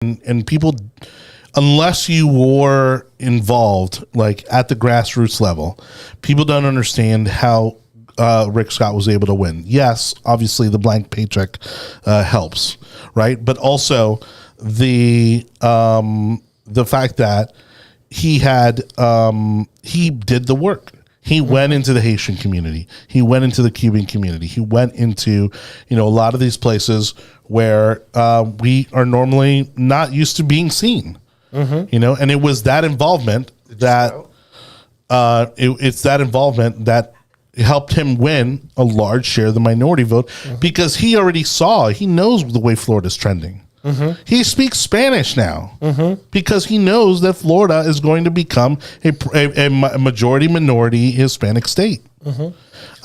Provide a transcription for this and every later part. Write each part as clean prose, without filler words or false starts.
and people, unless you were involved like at the grassroots level, people don't understand how Rick Scott was able to win. Yes, obviously the blank paycheck helps, right? But also the fact that he did the work. He went into the Haitian community. He went into the Cuban community. He went into, a lot of these places where we are normally not used to being seen. And it was that involvement that it's that involvement that helped him win a large share of the minority vote because he knows the way Florida's trending. He speaks Spanish now because he knows that Florida is going to become a majority minority Hispanic state.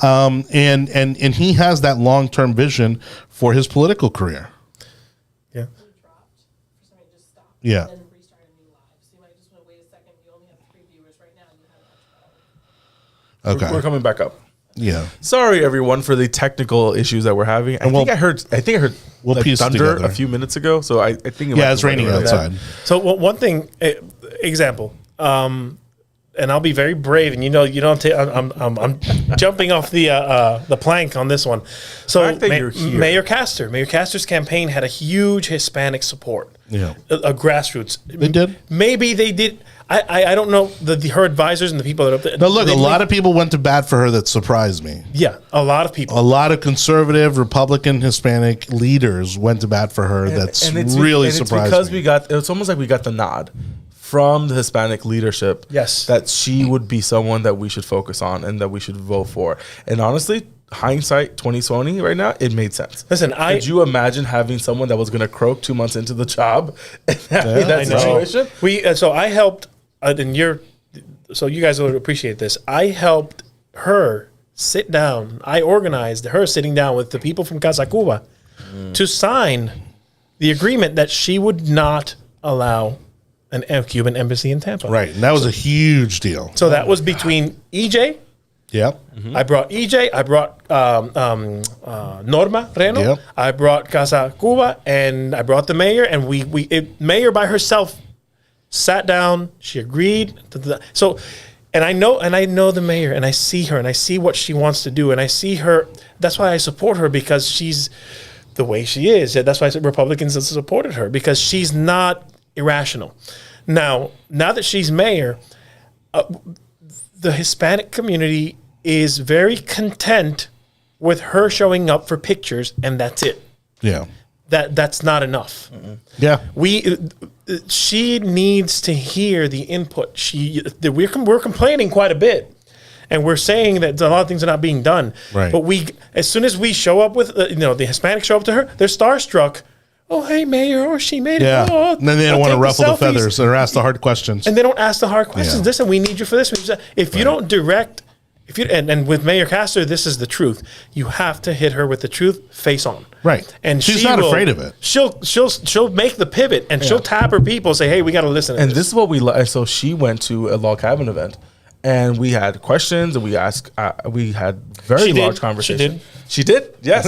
And he has that long-term vision for his political career. Yeah. Okay. We're coming back up. Yeah. Sorry, everyone, for the technical issues that we're having. I think I heard we'll piece thunder together a few minutes ago. So I think it's raining outside. So one thing, example, and I'll be very brave, and I'm jumping off the plank on this one. So Mayor Castor's campaign had a huge Hispanic support. Yeah, a grassroots. They did. Maybe they did. I don't know her advisors and the people that are up there. No, look, a lot of people went to bat for her. That surprised me. Yeah, a lot of people. A lot of conservative, Republican, Hispanic leaders went to bat for her. That's really surprising. Because it's almost like we got the nod from the Hispanic leadership. Yes, that she would be someone that we should focus on and that we should vote for. And honestly, hindsight 2020 right now, it made sense. Listen, could you imagine having someone that was going to croak 2 months into the job and having that situation? So I helped. So you guys would appreciate this. I helped her sit down. I organized her sitting down with the people from Casa Cuba to sign the agreement that she would not allow a Cuban embassy in Tampa. Right, and that was a huge deal. So that was between EJ. Yep. I brought EJ. I brought Norma Reno. Yep. I brought Casa Cuba, and I brought the mayor. And mayor by herself sat down. She agreed. And I know the mayor, and I see her, and I see what she wants to do, and I see her. That's why I support her, because she's the way she is. That's why Republicans have supported her, because she's not irrational. Now that she's mayor, the Hispanic community is very content with her showing up for pictures, and that's it. Yeah. That's not enough. Yeah. She needs to hear the input. We're complaining quite a bit, and we're saying that a lot of things are not being done. Right. But as soon as we show up with, the Hispanics show up to her, they're starstruck. Oh, hey, mayor, or she made it. Yeah. Oh, and then they don't want to ruffle the feathers or ask the hard questions. And they don't ask the hard questions. Yeah. Listen, we need you for this. If you don't direct, and with Mayor Castor, this is the truth. You have to hit her with the truth, face on. Right. And she's not afraid of it. She'll make the pivot, and she'll tap her people, say, hey, we got to listen to and this. This is what we so she went to a log cabin event, and we had questions, and we asked, we had very large conversations. She did? Yes.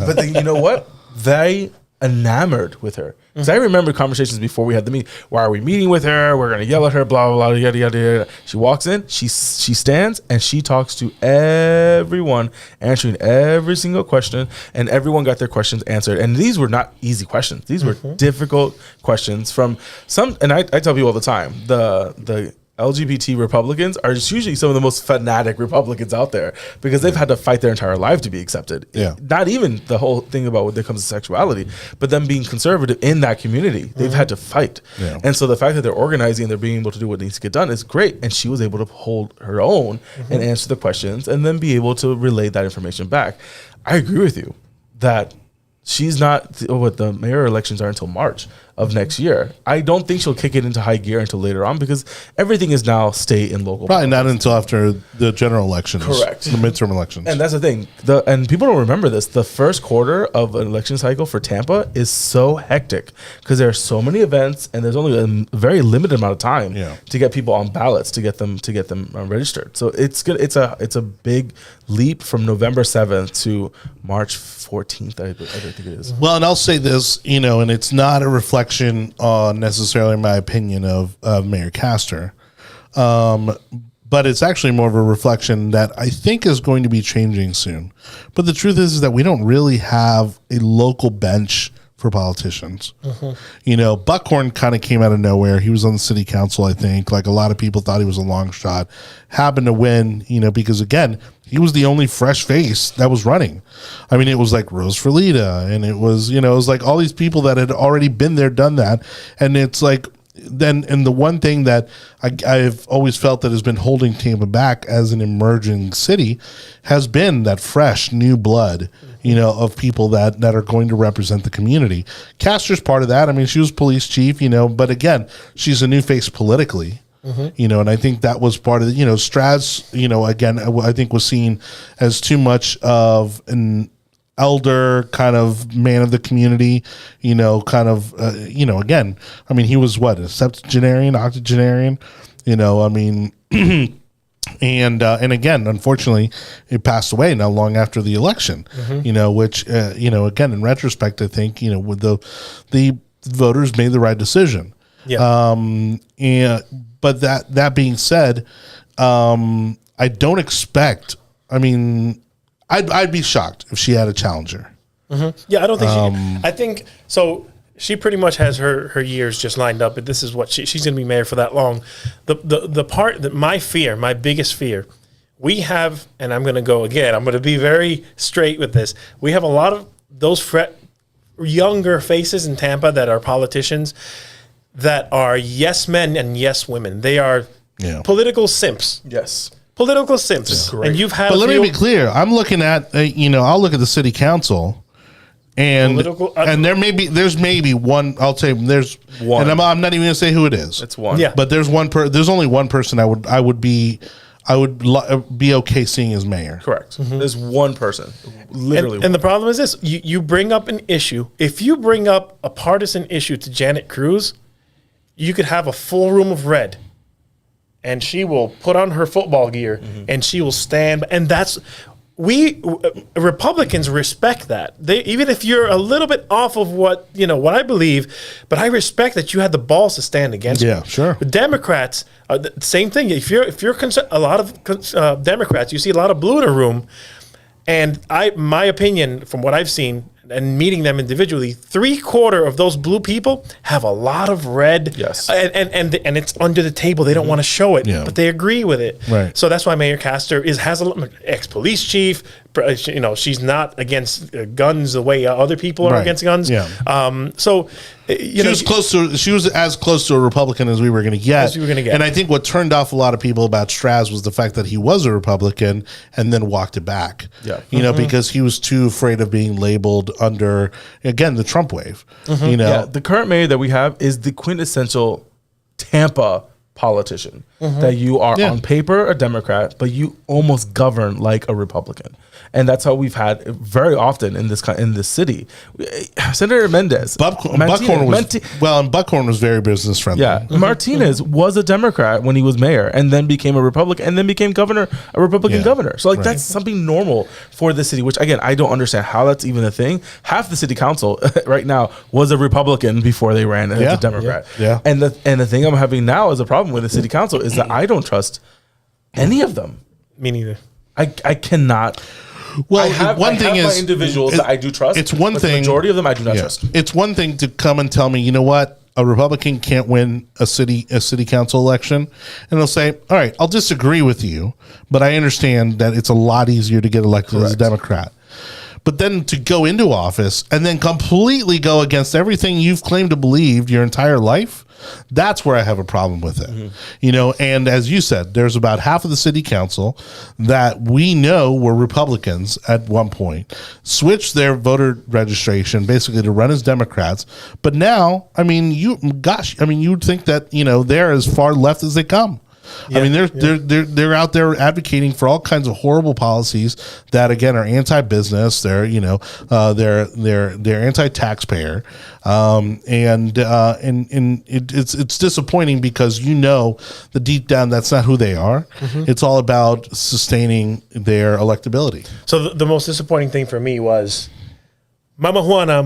But then, you know what? They enamored with her. Because I remember conversations before we had the meeting. Why are we meeting with her? We're going to yell at her, blah, blah, blah, yada, yada, yada. She walks in, she stands, and she talks to everyone, answering every single question, and everyone got their questions answered. And these were not easy questions. These were difficult questions from some, and I tell people all the time, the LGBT Republicans are just usually some of the most fanatic Republicans out there, because they've had to fight their entire life to be accepted. Yeah. Not even the whole thing about when it comes to sexuality, but them being conservative in that community. They've had to fight. Yeah. And so the fact that they're organizing and they're being able to do what needs to get done is great. And she was able to hold her own and answer the questions and then be able to relay that information back. I agree with you that she's not, the mayor elections are until March of next year. I don't think she'll kick it into high gear until later on, because everything is now state and local. Probably not until after the general elections. Correct. The midterm elections. And that's the thing. And people don't remember this. The first quarter of an election cycle for Tampa is so hectic because there are so many events and there's only a very limited amount of time to get people on ballots, to get them registered. So it's good. It's a big leap from November 7th to March 14th, I I think it is. Well, and I'll say this, and it's not a reflection on necessarily my opinion of Mayor Castor, but it's actually more of a reflection that I think is going to be changing soon. But the truth is that we don't really have a local bench for politicians. Buckhorn kind of came out of nowhere. He was on the city council, I think. Like, a lot of people thought he was a long shot. Happened to win, because again, he was the only fresh face that was running. I mean, it was like Rose Ferlita, and it was, it was like all these people that had already been there, done that. And it's like, and the one thing that I've always felt that has been holding Tampa back as an emerging city has been that fresh new blood, of people that are going to represent the community. Castor's part of that. I mean, she was police chief, but again, she's a new face politically. And I think that was part of the, Straz, again, I think was seen as too much of an elder kind of man of the community, again, I mean, he was what, a septuagenarian, octogenarian, I mean, and again, unfortunately, it passed away not long after the election, which, again, in retrospect, I think, with the voters made the right decision. But that being said, I don't expect, I mean, I'd be shocked if she had a challenger. Yeah, I don't think she. I think so. She pretty much has her years just lined up, but this is what she's going to be mayor for that long. The part that my biggest fear, we have, and I'm going to go again. I'm going to be very straight with this. We have a lot of those younger faces in Tampa that are politicians that are yes men and yes women. They are political simps. Yes. Political simps. And you've had. But let me be clear. I'm looking at, I'll look at the city council, and there's maybe one. I'll say there's one, and I'm not even going to say who it is. It's one. Yeah. But there's there's only one person I would be okay seeing as mayor. Correct. There's one person, literally. And the problem is this: you bring up an issue. If you bring up a partisan issue to Janet Cruz, you could have a full room of red, and she will put on her football gear and she will stand. And that's Republicans respect that. They, even if you're a little bit off of what I believe, but I respect that you had the balls to stand against. Yeah, sure. The Democrats, same thing. If you're concerned, a lot of Democrats, you see a lot of blue in a room, and my opinion from what I've seen and meeting them individually, 3/4 of those blue people have a lot of red. Yes. And it's under the table. They don't want to show it, but they agree with it. Right. So that's why Mayor Castor has a ex-police chief. She's not against guns the way other people are against guns. Yeah. She was as close to a Republican as we were going to get. And I think what turned off a lot of people about Straz was the fact that he was a Republican and then walked it back. Yeah. Because he was too afraid of being labeled under, again, the Trump wave. Yeah, the current mayor that we have is the quintessential Tampa politician, that you are on paper a Democrat, but you almost govern like a Republican. And that's how we've had very often in this city. Senator Mendez, Buckhorn was very business friendly. Yeah, Martinez was a Democrat when he was mayor, and then became a Republican, and then became governor, a Republican governor. So that's something normal for the city. Which again, I don't understand how that's even a thing. Half the city council right now was a Republican before they ran as a Democrat. Yeah. And the thing I'm having now as a problem with the city council is that I don't trust any of them. Me neither. I cannot. Well, I have my individuals that I do trust. It's one thing. The majority of them I do not trust. It's one thing to come and tell me, you know what, a Republican can't win a city council election, and they'll say, all right, I'll disagree with you, but I understand that it's a lot easier to get elected as a Democrat. But then to go into office and then completely go against everything you've claimed to believe your entire life, that's where I have a problem with it. And as you said, there's about half of the city council that we know were Republicans at one point, switched their voter registration basically to run as Democrats. But now, you would think that, they're as far left as they come. I mean, they're out there advocating for all kinds of horrible policies that again are anti-business. They're they're anti-taxpayer, and it's disappointing because that deep down that's not who they are. It's all about sustaining their electability. So the most disappointing thing for me was Mama Juana,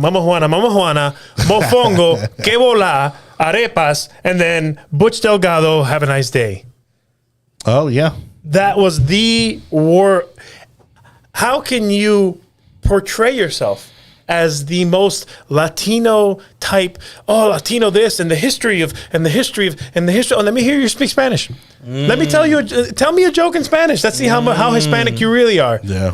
mofongo, que bola, arepas, and then Butch Delgado, have a nice day. Oh, yeah. That was the war. How can you portray yourself as the most Latino type? Oh, Latino this and the history of. Oh, let me hear you speak Spanish. Let me tell me a joke in Spanish. Let's see how Hispanic you really are. Yeah.